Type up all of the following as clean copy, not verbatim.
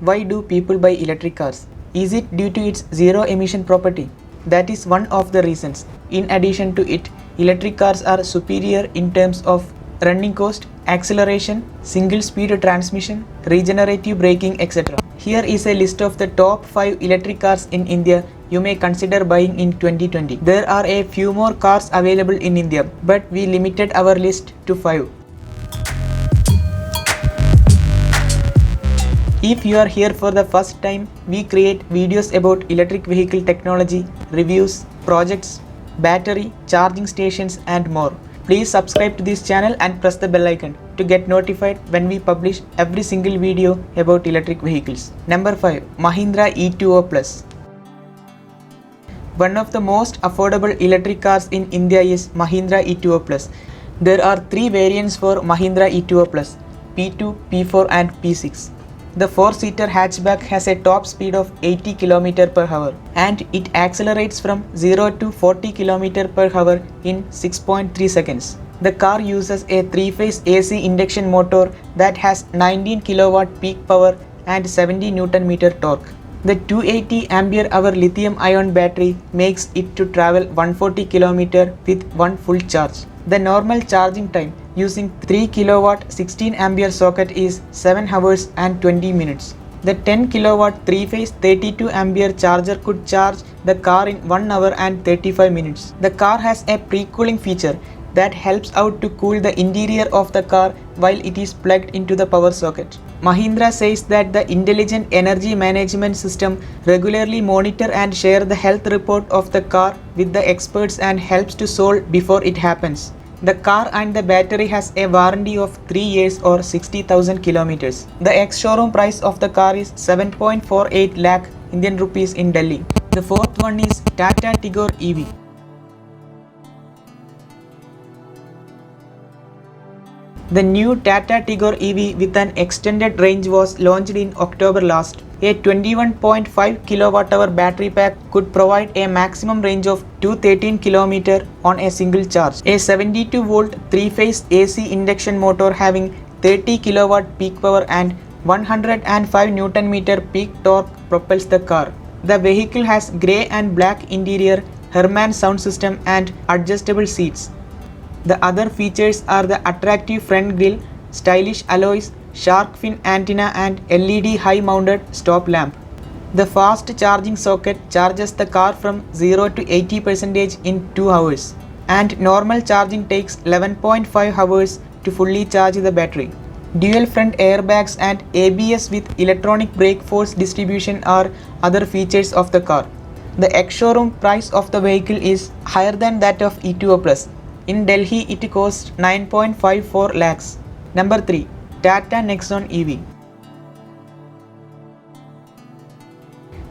Why do people buy electric cars? Is it due to its zero emission property? That is one of the reasons. In addition to it, electric cars are superior in terms of running cost, acceleration, single speed transmission, regenerative braking, etc. Here is a list of the top 5 electric cars in India you may consider buying in 2020. There are a few more cars available in India, but we limited our list to 5. If you are here for the first time, we create videos about electric vehicle technology, reviews, projects, battery, charging stations and more. Please subscribe to this channel and press the bell icon to get notified when we publish every single video about electric vehicles. Number 5. Mahindra E2O Plus. One of the most affordable electric cars in India is Mahindra E2O Plus. There are 3 variants for Mahindra E2O Plus, P2, P4 and P6. The 4-seater hatchback has a top speed of 80 km per hour and it accelerates from 0 to 40 km per hour in 6.3 seconds. The car uses a 3-phase AC induction motor that has 19 kW peak power and 70 Nm torque. The 280 Ah lithium-ion battery makes it to travel 140 km with one full charge. The normal charging time using 3 kW 16 ampere socket is 7 hours and 20 minutes. The 10 kW 3-phase 32 ampere charger could charge the car in 1 hour and 35 minutes. The car has a pre-cooling feature that helps out to cool the interior of the car while it is plugged into the power socket. Mahindra says that the intelligent energy management system regularly monitor and share the health report of the car with the experts and helps to solve before it happens. The car and the battery has a warranty of 3 years or 60,000 kilometers. The ex-showroom price of the car is 7.48 lakh Indian rupees in Delhi. The fourth one is Tata Tigor EV. The new Tata Tigor EV with an extended range was launched in October last. A 21.5 kWh battery pack could provide a maximum range of 213 km on a single charge. A 72-volt 3-phase AC induction motor having 30 kW peak power and 105 Nm peak torque propels the car. The vehicle has grey and black interior, Harman sound system and adjustable seats. The other features are the attractive front grille, stylish alloys, shark fin antenna and LED high-mounted stop lamp. The fast charging socket charges the car from 0 to 80% in 2 hours and normal charging takes 11.5 hours to fully charge the battery. Dual front airbags and ABS with electronic brake force distribution are other features of the car. The ex-showroom price of the vehicle is higher than that of E2O Plus. In Delhi, it costs 9.54 lakhs. Number 3. Tata Nexon EV.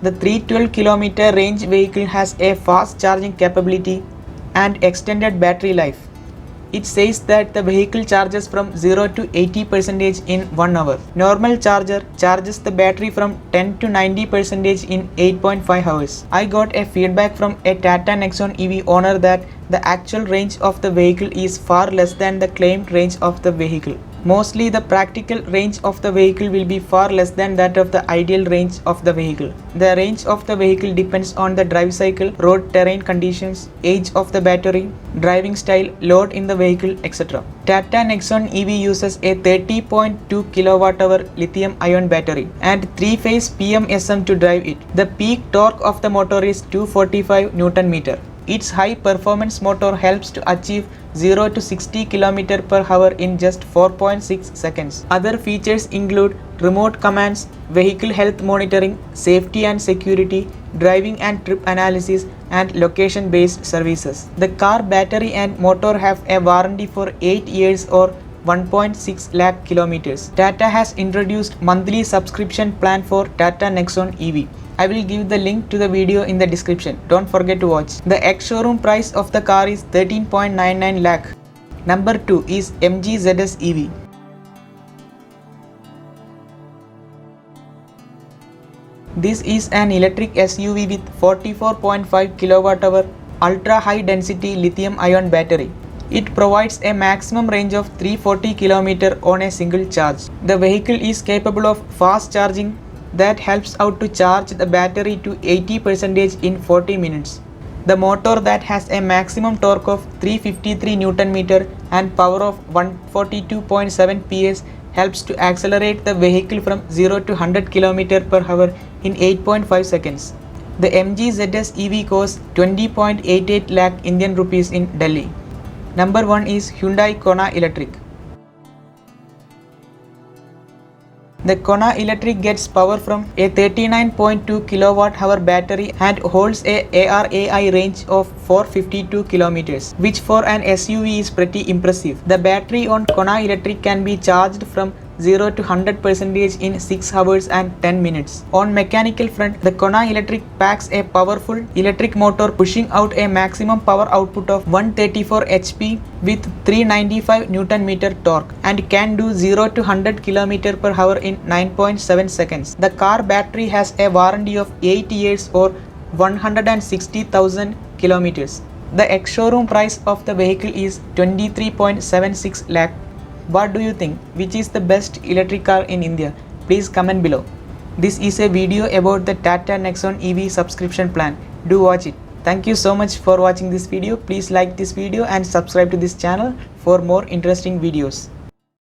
The 312 km range vehicle has a fast charging capability and extended battery life. It says that the vehicle charges from 0 to 80% in 1 hour. Normal charger charges the battery from 10 to 90% in 8.5 hours. I got a feedback from a Tata Nexon EV owner that the actual range of the vehicle is far less than the claimed range of the vehicle. Mostly the practical range of the vehicle will be far less than that of the ideal range of the vehicle. The range of the vehicle depends on the drive cycle, road terrain conditions, age of the battery, driving style, load in the vehicle, etc. Tata Nexon EV uses a 30.2 kWh lithium-ion battery and 3-phase PMSM to drive it. The peak torque of the motor is 245 Nm. Its high-performance motor helps to achieve 0 to 60 km per hour in just 4.6 seconds. Other features include remote commands, vehicle health monitoring, safety and security, driving and trip analysis, and location-based services. The car battery and motor have a warranty for 8 years or 1.6 lakh kilometers. Tata has introduced monthly subscription plan for Tata Nexon EV. I will give the link to the video in the description. Don't forget to watch. The ex-showroom price of the car is 13.99 lakh. Number 2 is MG ZS EV. This is an electric SUV with 44.5 kWh ultra high density lithium ion battery. It provides a maximum range of 340 km on a single charge. The vehicle is capable of fast charging, that helps out to charge the battery to 80% in 40 minutes. The motor that has a maximum torque of 353 Nm and power of 142.7 PS helps to accelerate the vehicle from 0 to 100 km per hour in 8.5 seconds. The MG ZS EV costs 20.88 lakh Indian rupees in Delhi. Number 1 is Hyundai Kona Electric. The Kona Electric gets power from a 39.2 kWh battery and holds a ARAI range of 452 km, which for an SUV is pretty impressive. The battery on Kona Electric can be charged from 0 to 100% in 6 hours and 10 minutes. On mechanical front, the Kona Electric packs a powerful electric motor pushing out a maximum power output of 134 HP with 395 Nm torque and can do 0 to 100 km per hour in 9.7 seconds. The car battery has a warranty of 8 years or 160,000 kilometers. The ex-showroom price of the vehicle is 23.76 lakh. What do you think? Which is the best electric car in India? Please comment below. This is a video about the Tata Nexon EV subscription plan. Do watch it. Thank you so much for watching this video. Please like this video and subscribe to this channel for more interesting videos.